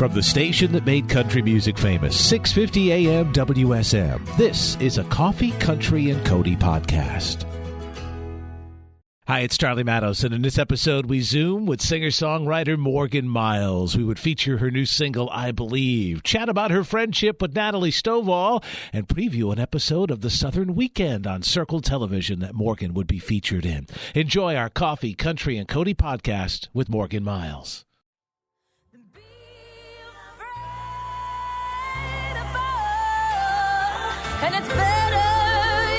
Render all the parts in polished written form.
From the station that made country music famous, 650 AM WSM, this is a Coffee, Country, and Cody podcast. Hi, it's Charlie Matos, and in this episode, we Zoom with singer-songwriter Morgan Myles. We would feature her new single, I Believe, chat about her friendship with Natalie Stovall, and preview an episode of the Southern Weekend on Circle Television that Morgan would be featured in. Enjoy our Coffee, Country, and Cody podcast with Morgan Myles. And it's better,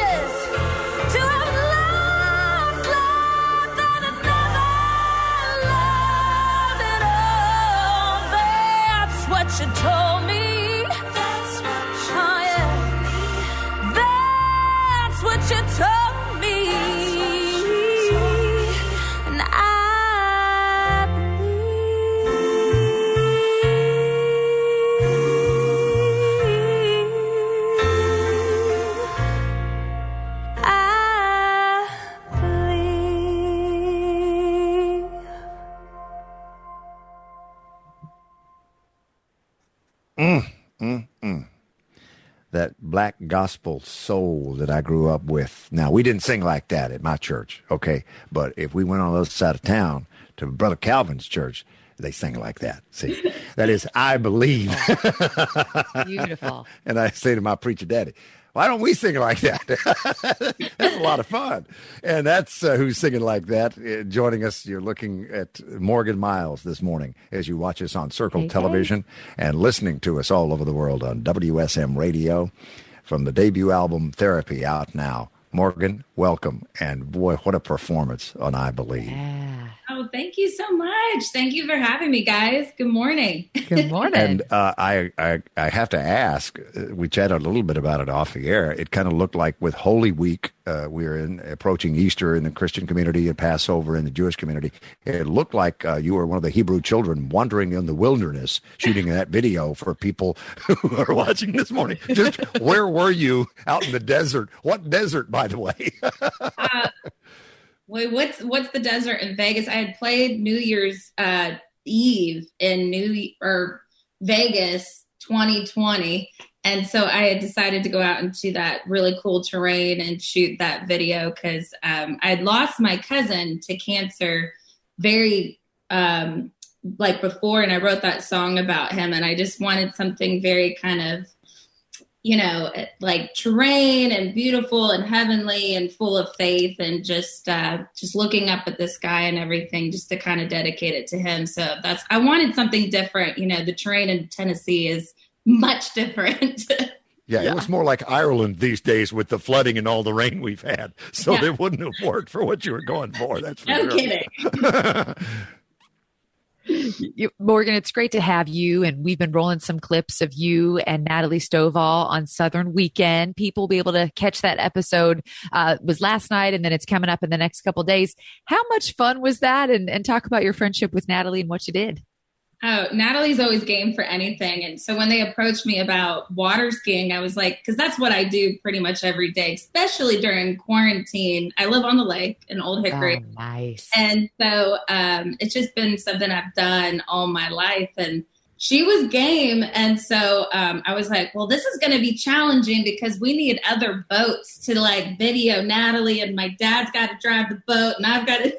yes, to have lost love than another love at all. That's what you told me. That's what you told me. That's what you told me. And I That black gospel soul that I grew up with. Now, we didn't sing like that at my church, okay? But if we went on the other side of town to Brother Calvin's church, they sing like that. See, that is, I believe. Beautiful. And I say to my preacher daddy, why don't we sing like that? That's a lot of fun. And that's who's singing like that. Joining us, you're looking at Morgan Myles this morning as you watch us on Circle Television and listening to us all over the world on WSM Radio from the debut album Therapy, out now. Morgan, welcome. And boy, what a performance on I Believe. Yeah. Oh, thank you so much. Thank you for having me, guys. Good morning. Good morning. And I have to ask, we chatted a little bit about it off the air. It kind of looked like with Holy Week, we're approaching Easter in the Christian community and Passover in the Jewish community. It looked like you were one of the Hebrew children wandering in the wilderness, shooting that video for people who are watching this morning. Just where were you out in the desert? What desert, by the way? Wait, what's the desert in Vegas? I had played New Year's Eve in Vegas 2020. And so I had decided to go out into that really cool terrain and shoot that video because I had lost my cousin to cancer very before, and I wrote that song about him, and I just wanted something very kind of, like terrain and beautiful and heavenly and full of faith, and just looking up at the sky and everything, just to kind of dedicate it to him. So I wanted something different. The terrain in Tennessee is much different. Yeah, it was more like Ireland these days with the flooding and all the rain we've had. So It wouldn't have worked for what you were going for. That's for no sure. Kidding. Morgan, it's great to have you. And we've been rolling some clips of you and Natalie Stovall on Southern Weekend. People will be able to catch that episode. It was last night, and then it's coming up in the next couple of days. How much fun was that? And talk about your friendship with Natalie and what you did. Oh, Natalie's always game for anything. And so when they approached me about water skiing, I was like, because that's what I do pretty much every day, especially during quarantine. I live on the lake in Old Hickory. Oh, nice. And so it's just been something I've done all my life. And she was game. And so I was like, well, this is going to be challenging because we need other boats to video Natalie, and my dad's got to drive the boat and I've got to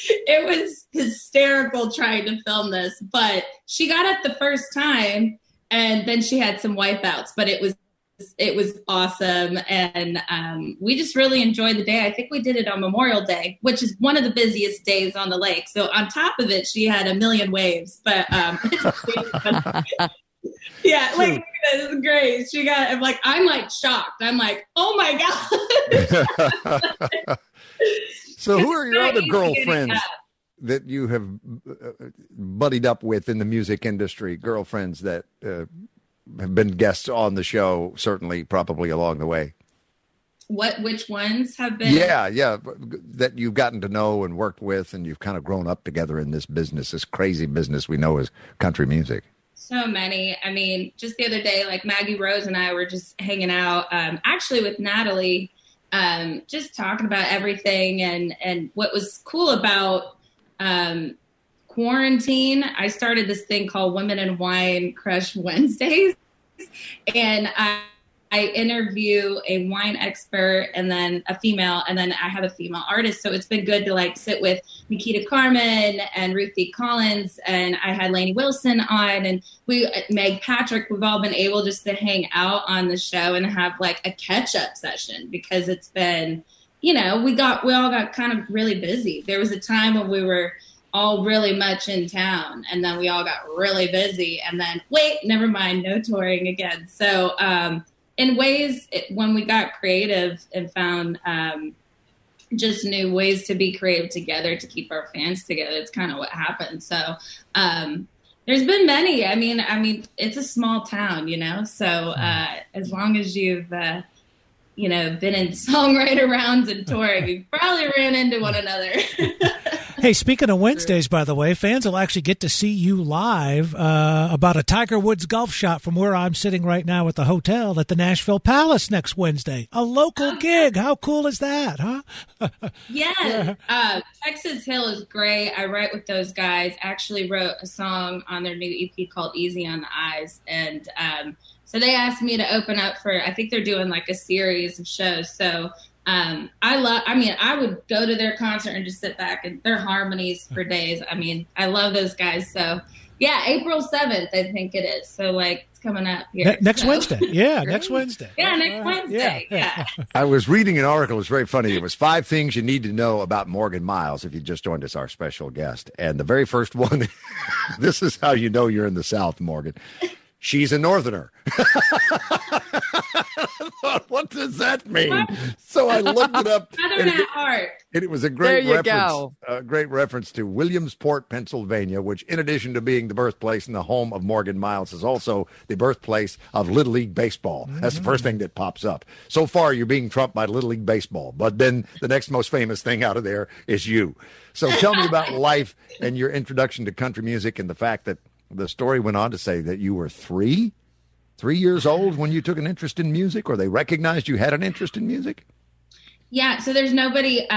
it was hysterical trying to film this, but she got up the first time and then she had some wipeouts, but it was awesome. And we just really enjoyed the day. I think we did it on Memorial Day, which is one of the busiest days on the lake. So on top of it, she had a million waves, but yeah, this is great. I'm shocked. I'm like, oh my God. So who are your other girlfriends that you have buddied up with in the music industry? Girlfriends that have been guests on the show, certainly, probably along the way. Which ones have been? Yeah, that you've gotten to know and worked with, and you've kind of grown up together in this business, this crazy business we know as country music. So many. I mean, just the other day, Maggie Rose and I were just hanging out, actually with Natalie, just talking about everything. And what was cool about quarantine, I started this thing called Women in Wine Crush Wednesdays. And I interview a wine expert and then a female, and then I have a female artist. So it's been good to like sit with Nikita Carmen and Ruthie Collins, and I had Lainey Wilson on, and Meg Patrick, we've all been able just to hang out on the show and have like a catch up session, because it's been, we all got kind of really busy. There was a time when we were all really much in town, and then we all got really busy, and then never mind, no touring again. So, in ways, when we got creative and found just new ways to be creative together to keep our fans together, it's kind of what happened. So there's been many. I mean, it's a small town, so as long as you've, been in songwriter rounds and touring, you probably ran into one another. Hey, speaking of Wednesdays, by the way, fans will actually get to see you live about a Tiger Woods golf shot from where I'm sitting right now at the hotel at the Nashville Palace next Wednesday. A local gig. How cool is that, huh? Yes. Texas Hill is great. I write with those guys. Actually wrote a song on their new EP called Easy on the Eyes. And so they asked me to open up for, I think they're doing like a series of shows. So I would go to their concert and just sit back, and their harmonies for days. I mean, I love those guys. So yeah, April 7th, I think it is. So like it's coming up here. Next Wednesday. Yeah, next Wednesday. Yeah, next Wednesday. Yeah. I was reading an article. It's very funny. It was 5 things you need to know about Morgan Myles if you just joined us, our special guest. And the very first one, this is how you know you're in the South, Morgan. She's a Northerner. What does that mean? So I looked it up. Southern at heart. And it was a great reference to Williamsport, Pennsylvania, which, in addition to being the birthplace and the home of Morgan Myles, is also the birthplace of Little League Baseball. That's the first thing that pops up. So far, you're being trumped by Little League Baseball, but then the next most famous thing out of there is you. So tell me about life and your introduction to country music, and the fact that the story went on to say that you were 3 years old when you took an interest in music, or they recognized you had an interest in music? Yeah, so there's nobody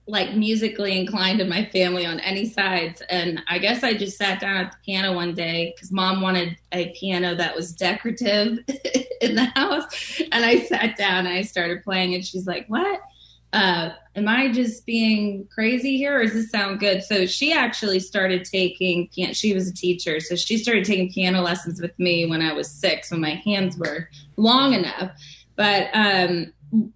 like musically inclined in my family on any sides. And I guess I just sat down at the piano one day because Mom wanted a piano that was decorative in the house. And I sat down and I started playing, and she's like, "What? Am I just being crazy here, or does this sound good?" So she actually started taking piano. She was a teacher, so she started taking piano lessons with me when I was 6, when my hands were long enough. But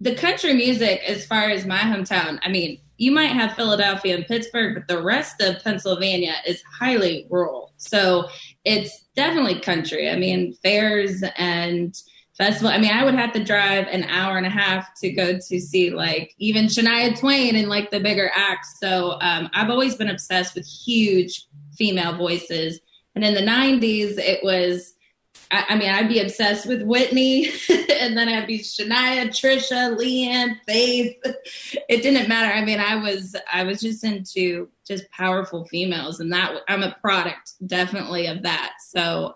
the country music, as far as my hometown, I mean, you might have Philadelphia and Pittsburgh, but the rest of Pennsylvania is highly rural. So it's definitely country. I mean, fairs and festival. I mean, I would have to drive an hour and a half to go to see like even Shania Twain and like the bigger acts. So I've always been obsessed with huge female voices. And in the 90s, it was, I'd be obsessed with Whitney, and then I'd be Shania, Trisha, Leanne, Faith. It didn't matter. I mean, I was just into just powerful females, and that I'm a product definitely of that. So,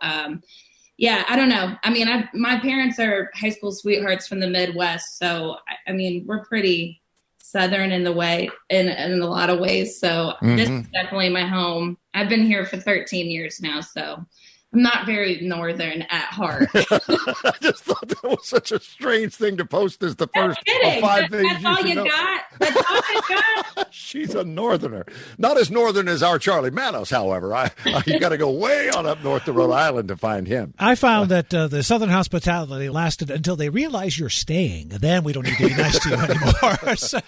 yeah, I don't know. I mean, my parents are high school sweethearts from the Midwest. So, I mean, we're pretty Southern in a lot of ways. So This is definitely my home. I've been here for 13 years now. So I'm not very Northern at heart. I just thought that was such a strange thing to post as the first of 5 things. That's all you got? That's all you got? She's a Northerner. Not as Northern as our Charlie Manos, however. You got to go way on up north to Rhode Island to find him. I found that the Southern hospitality lasted until they realize you're staying. Then we don't need to be nice to you anymore. So,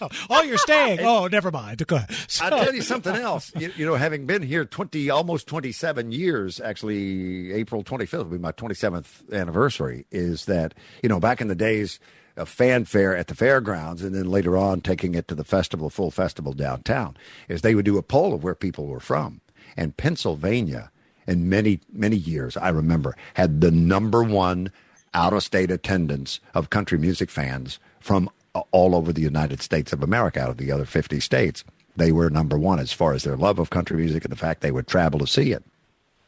you're staying. Oh, never mind. Go ahead. So, I'll tell you something else. You know, having been here almost 27 years, actually, April 25th will be my 27th anniversary, is that, back in the days of fanfare at the fairgrounds, and then later on taking it to the full festival downtown, is they would do a poll of where people were from. And Pennsylvania, in many, many years, I remember, had the number one out-of-state attendance of country music fans from all over the United States of America. Out of the other 50 states, they were number one as far as their love of country music and the fact they would travel to see it.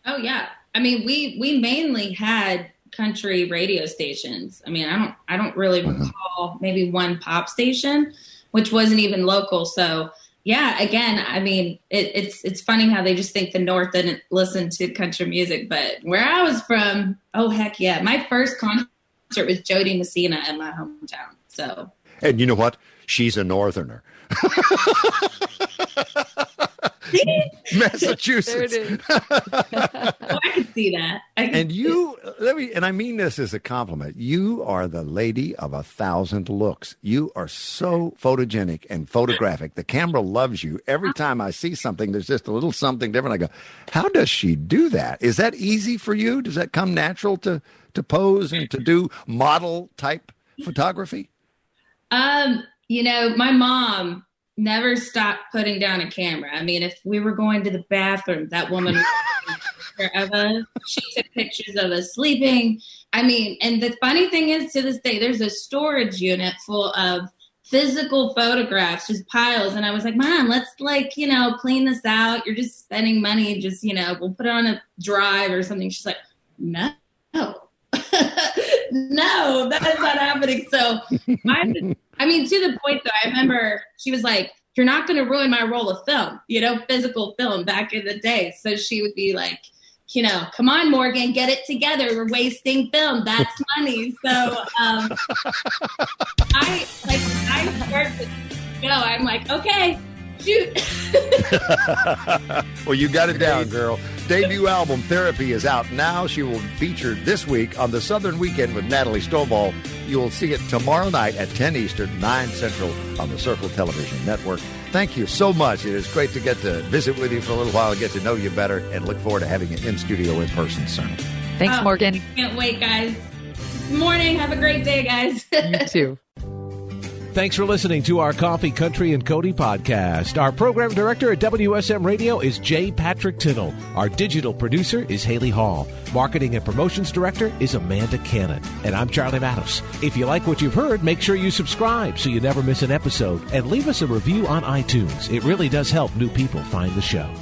Oh, yeah. I mean, we mainly had country radio stations. I mean, I don't really recall maybe one pop station, which wasn't even local. So yeah, again, I mean, it's funny how they just think the North didn't listen to country music, but where I was from, oh, heck yeah. My first concert was Jody Messina in my hometown. So, and you know what? She's a Northerner. Massachusetts. There it is. Oh, I can see that. And I mean this as a compliment. You are the lady of 1,000 looks. You are so photogenic and photographic. The camera loves you. Every time I see something, there's just a little something different. I go, how does she do that? Is that easy for you? Does that come natural to pose and to do model type photography? My mom never stopped putting down a camera. I mean, if we were going to the bathroom, that woman would take care of us. She took pictures of us sleeping. I mean, and the funny thing is, to this day, there's a storage unit full of physical photographs, just piles. And I was like, Mom, let's clean this out. You're just spending money. Just, we'll put it on a drive or something. She's like, no. No, that is not happening. So I mean, to the point though, I remember she was like, you're not going to ruin my roll of film, physical film back in the day. So she would be like, come on, Morgan, get it together. We're wasting film. That's money. So I started to go. I'm like, okay, shoot. Well, you got it down, girl. Debut album, Therapy, is out now. She will feature this week on the Southern Weekend with Natalie Stovall. You will see it tomorrow night at 10 Eastern, 9 Central on the Circle Television Network. Thank you so much. It is great to get to visit with you for a little while and get to know you better, and look forward to having you in studio in person soon. Thanks, Morgan. Can't wait, guys. Good morning. Have a great day, guys. You too. Thanks for listening to our Coffee, Country, and Cody podcast. Our program director at WSM Radio is J. Patrick Tinnell. Our digital producer is Haley Hall. Marketing and promotions director is Amanda Cannon. And I'm Charlie Matos. If you like what you've heard, make sure you subscribe so you never miss an episode, and leave us a review on iTunes. It really does help new people find the show.